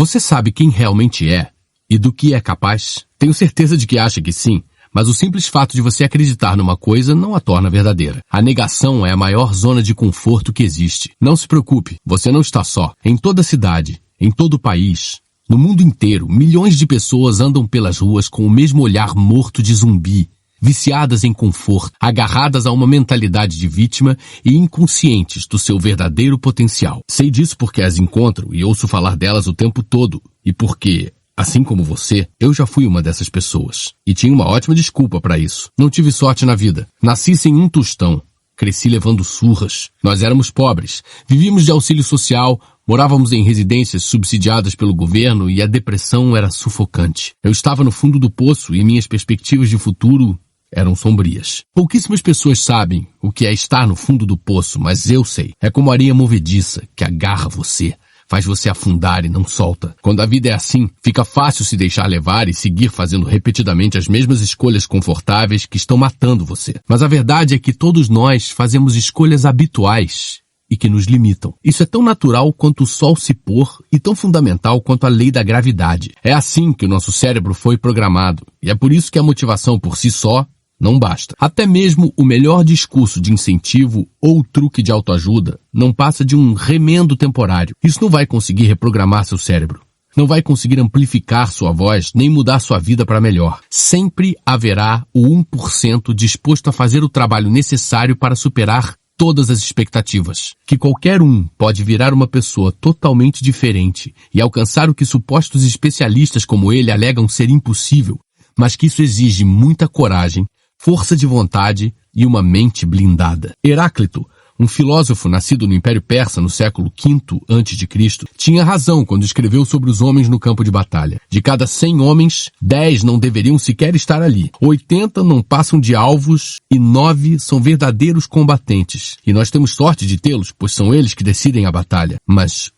Você sabe quem realmente é e do que é capaz? Tenho certeza de que acha que sim, mas o simples fato de você acreditar numa coisa não a torna verdadeira. A negação é a maior zona de conforto que existe. Não se preocupe, você não está só. Em toda a cidade, em todo o país, no mundo inteiro, milhões de pessoas andam pelas ruas com o mesmo olhar morto de zumbi, viciadas em conforto, agarradas a uma mentalidade de vítima e inconscientes do seu verdadeiro potencial. Sei disso porque as encontro e ouço falar delas o tempo todo, e porque, assim como você, eu já fui uma dessas pessoas. E tinha uma ótima desculpa para isso. Não tive sorte na vida. Nasci sem um tostão. Cresci levando surras. Nós éramos pobres. Vivíamos de auxílio social, morávamos em residências subsidiadas pelo governo e a depressão era sufocante. Eu estava no fundo do poço e minhas perspectivas de futuro eram sombrias. Pouquíssimas pessoas sabem o que é estar no fundo do poço, mas eu sei. É como areia movediça que agarra você, faz você afundar e não solta. Quando a vida é assim, fica fácil se deixar levar e seguir fazendo repetidamente as mesmas escolhas confortáveis que estão matando você. Mas a verdade é que todos nós fazemos escolhas habituais e que nos limitam. Isso é tão natural quanto o sol se pôr e tão fundamental quanto a lei da gravidade. É assim que o nosso cérebro foi programado, e é por isso que a motivação por si só não basta. Até mesmo o melhor discurso de incentivo ou truque de autoajuda não passa de um remendo temporário. Isso não vai conseguir reprogramar seu cérebro. Não vai conseguir amplificar sua voz, nem mudar sua vida para melhor. Sempre haverá o 1% disposto a fazer o trabalho necessário para superar todas as expectativas. Que qualquer um pode virar uma pessoa totalmente diferente e alcançar o que supostos especialistas como ele alegam ser impossível, mas que isso exige muita coragem, força de vontade e uma mente blindada. Heráclito, um filósofo nascido no Império Persa no século V a.C., tinha razão quando escreveu sobre os homens no campo de batalha. De cada 100 homens, 10 não deveriam sequer estar ali. 80 não passam de alvos e 9 são verdadeiros combatentes. E nós temos sorte de tê-los, pois são eles que decidem a batalha. Mas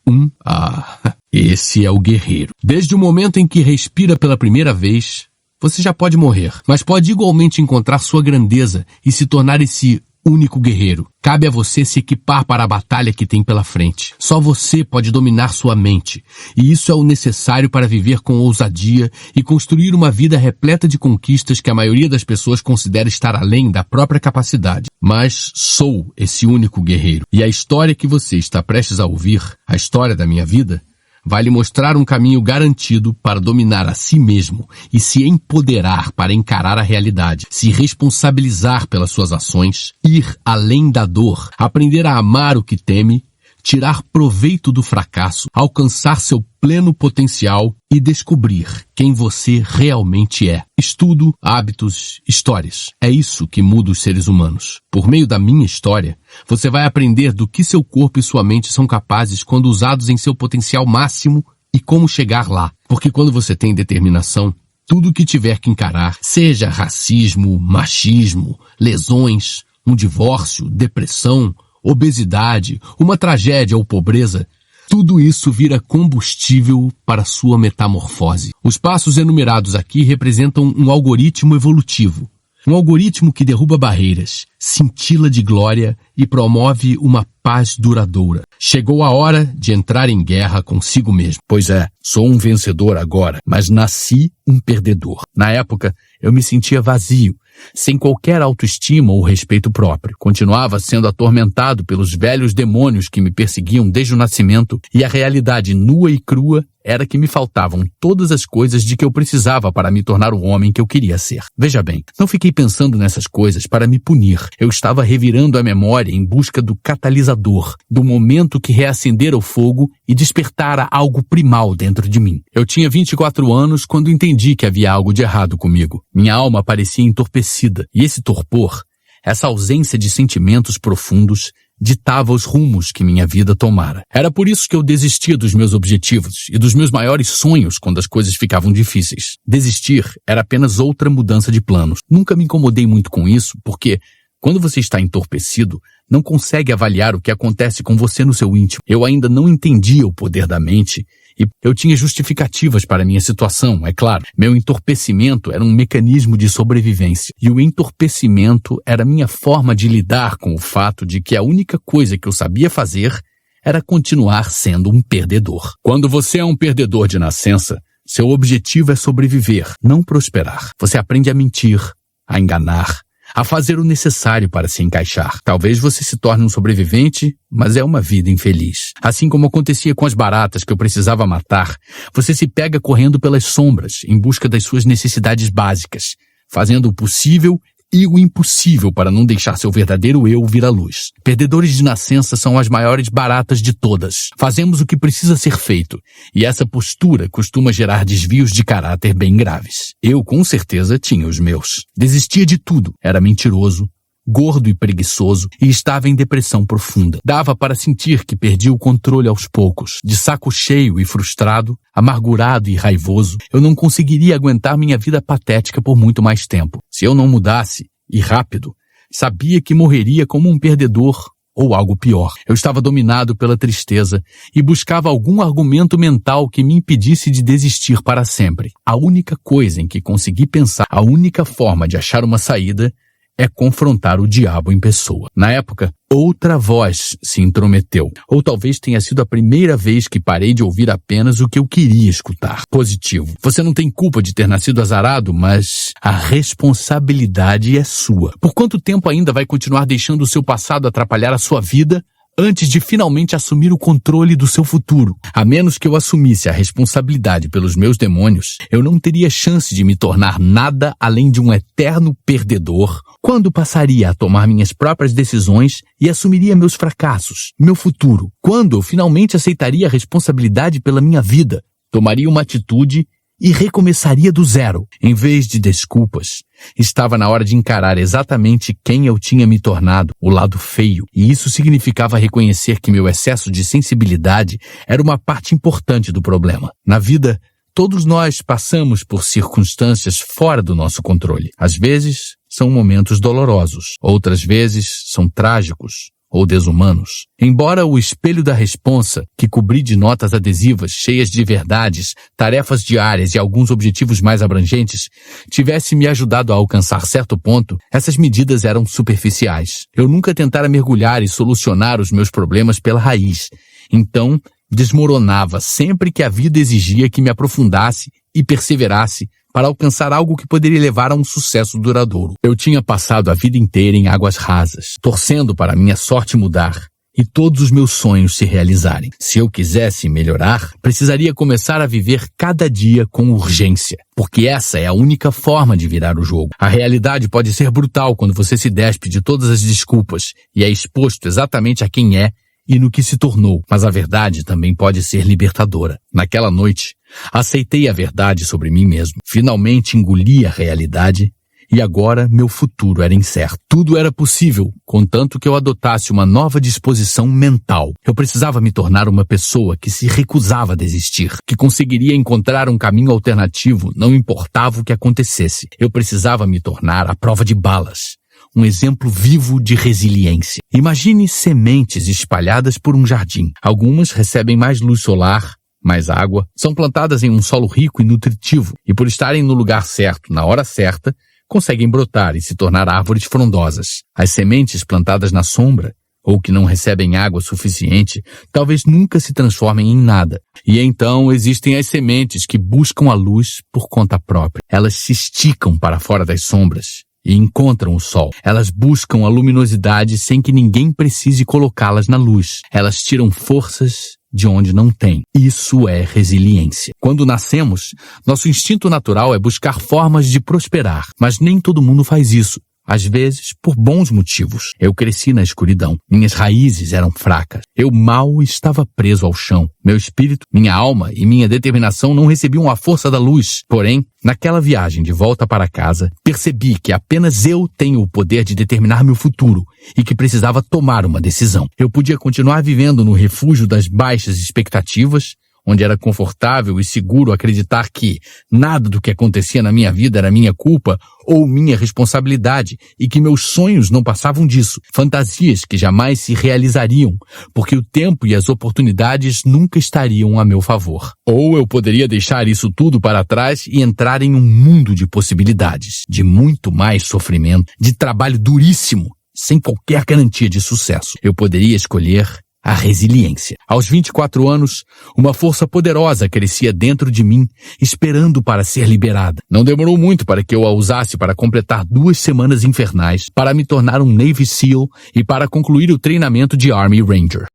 esse é o guerreiro. Desde o momento em que respira pela primeira vez, você já pode morrer, mas pode igualmente encontrar sua grandeza e se tornar esse único guerreiro. Cabe a você se equipar para a batalha que tem pela frente. Só você pode dominar sua mente, e isso é o necessário para viver com ousadia e construir uma vida repleta de conquistas que a maioria das pessoas considera estar além da própria capacidade. Mas sou esse único guerreiro, e a história que você está prestes a ouvir, a história da minha vida, vai lhe mostrar um caminho garantido para dominar a si mesmo e se empoderar para encarar a realidade, se responsabilizar pelas suas ações, ir além da dor, aprender a amar o que teme, tirar proveito do fracasso, alcançar seu pleno potencial e descobrir quem você realmente é. Estudo, hábitos, histórias. É isso que muda os seres humanos. Por meio da minha história, você vai aprender do que seu corpo e sua mente são capazes quando usados em seu potencial máximo e como chegar lá. Porque quando você tem determinação, tudo o que tiver que encarar, seja racismo, machismo, lesões, um divórcio, depressão, obesidade, uma tragédia ou pobreza, tudo isso vira combustível para sua metamorfose. Os passos enumerados aqui representam um algoritmo evolutivo. Um algoritmo que derruba barreiras, cintila de glória e promove uma paz duradoura. Chegou a hora de entrar em guerra consigo mesmo. Pois é, sou um vencedor agora, mas nasci um perdedor. Na época, eu me sentia vazio, sem qualquer autoestima ou respeito próprio. Continuava sendo atormentado pelos velhos demônios que me perseguiam desde o nascimento, e a realidade nua e crua era que me faltavam todas as coisas de que eu precisava para me tornar o homem que eu queria ser. Veja bem, não fiquei pensando nessas coisas para me punir. Eu estava revirando a memória em busca do catalisador, do momento que reacendera o fogo e despertara algo primal dentro de mim. Eu tinha 24 anos quando entendi que havia algo de errado comigo. Minha alma parecia entorpecida, e esse torpor, essa ausência de sentimentos profundos, ditava os rumos que minha vida tomara. Era por isso que eu desistia dos meus objetivos e dos meus maiores sonhos quando as coisas ficavam difíceis. Desistir era apenas outra mudança de planos. Nunca me incomodei muito com isso, porque quando você está entorpecido, não consegue avaliar o que acontece com você no seu íntimo. Eu ainda não entendia o poder da mente e eu tinha justificativas para minha situação, é claro. Meu entorpecimento era um mecanismo de sobrevivência. E o entorpecimento era minha forma de lidar com o fato de que a única coisa que eu sabia fazer era continuar sendo um perdedor. Quando você é um perdedor de nascença, seu objetivo é sobreviver, não prosperar. Você aprende a mentir, a enganar, a fazer o necessário para se encaixar. Talvez você se torne um sobrevivente, mas é uma vida infeliz. Assim como acontecia com as baratas que eu precisava matar, você se pega correndo pelas sombras em busca das suas necessidades básicas, fazendo o possível e o impossível para não deixar seu verdadeiro eu vir à luz. Perdedores de nascença são as maiores baratas de todas. Fazemos o que precisa ser feito, e essa postura costuma gerar desvios de caráter bem graves. Eu, com certeza, tinha os meus. Desistia de tudo, era mentiroso, gordo e preguiçoso, e estava em depressão profunda. Dava para sentir que perdia o controle aos poucos. De saco cheio e frustrado, amargurado e raivoso, eu não conseguiria aguentar minha vida patética por muito mais tempo. Se eu não mudasse, e rápido, sabia que morreria como um perdedor ou algo pior. Eu estava dominado pela tristeza e buscava algum argumento mental que me impedisse de desistir para sempre. A única coisa em que consegui pensar, a única forma de achar uma saída, é confrontar o diabo em pessoa. Na época, outra voz se intrometeu. Ou talvez tenha sido a primeira vez que parei de ouvir apenas o que eu queria escutar. Positivo. Você não tem culpa de ter nascido azarado, mas a responsabilidade é sua. Por quanto tempo ainda vai continuar deixando o seu passado atrapalhar a sua vida antes de finalmente assumir o controle do seu futuro? A menos que eu assumisse a responsabilidade pelos meus demônios, eu não teria chance de me tornar nada além de um eterno perdedor, quando passaria a tomar minhas próprias decisões e assumiria meus fracassos, meu futuro, quando eu finalmente aceitaria a responsabilidade pela minha vida, tomaria uma atitude e recomeçaria do zero. Em vez de desculpas, estava na hora de encarar exatamente quem eu tinha me tornado, o lado feio, e isso significava reconhecer que meu excesso de sensibilidade era uma parte importante do problema. Na vida, todos nós passamos por circunstâncias fora do nosso controle. Às vezes, são momentos dolorosos, outras vezes são trágicos ou desumanos. Embora o espelho da responsa, que cobri de notas adesivas cheias de verdades, tarefas diárias e alguns objetivos mais abrangentes, tivesse me ajudado a alcançar certo ponto, essas medidas eram superficiais. Eu nunca tentara mergulhar e solucionar os meus problemas pela raiz. Então, desmoronava sempre que a vida exigia que me aprofundasse e perseverasse para alcançar algo que poderia levar a um sucesso duradouro. Eu tinha passado a vida inteira em águas rasas, torcendo para minha sorte mudar e todos os meus sonhos se realizarem. Se eu quisesse melhorar, precisaria começar a viver cada dia com urgência, porque essa é a única forma de virar o jogo. A realidade pode ser brutal quando você se despe de todas as desculpas e é exposto exatamente a quem é e no que se tornou, mas a verdade também pode ser libertadora. Naquela noite, aceitei a verdade sobre mim mesmo. Finalmente engoli a realidade e agora meu futuro era incerto. Tudo era possível, contanto que eu adotasse uma nova disposição mental. Eu precisava me tornar uma pessoa que se recusava a desistir, que conseguiria encontrar um caminho alternativo, não importava o que acontecesse. Eu precisava me tornar a prova de balas. Um exemplo vivo de resiliência. Imagine sementes espalhadas por um jardim. Algumas recebem mais luz solar, mais água, são plantadas em um solo rico e nutritivo, e por estarem no lugar certo, na hora certa, conseguem brotar e se tornar árvores frondosas. As sementes plantadas na sombra, ou que não recebem água suficiente, talvez nunca se transformem em nada. E então existem as sementes que buscam a luz por conta própria. Elas se esticam para fora das sombras e encontram o sol. Elas buscam a luminosidade sem que ninguém precise colocá-las na luz. Elas tiram forças de onde não tem. Isso é resiliência. Quando nascemos, nosso instinto natural é buscar formas de prosperar, mas nem todo mundo faz isso. Às vezes, por bons motivos. Eu cresci na escuridão. Minhas raízes eram fracas. Eu mal estava preso ao chão. Meu espírito, minha alma e minha determinação não recebiam a força da luz. Porém, naquela viagem de volta para casa, percebi que apenas eu tenho o poder de determinar meu futuro e que precisava tomar uma decisão. Eu podia continuar vivendo no refúgio das baixas expectativas, onde era confortável e seguro acreditar que nada do que acontecia na minha vida era minha culpa ou minha responsabilidade e que meus sonhos não passavam disso, fantasias que jamais se realizariam, porque o tempo e as oportunidades nunca estariam a meu favor. Ou eu poderia deixar isso tudo para trás e entrar em um mundo de possibilidades, de muito mais sofrimento, de trabalho duríssimo, sem qualquer garantia de sucesso. Eu poderia escolher a resiliência. Aos 24 anos, uma força poderosa crescia dentro de mim, esperando para ser liberada. Não demorou muito para que eu a usasse para completar 2 semanas infernais, para me tornar um Navy SEAL e para concluir o treinamento de Army Ranger.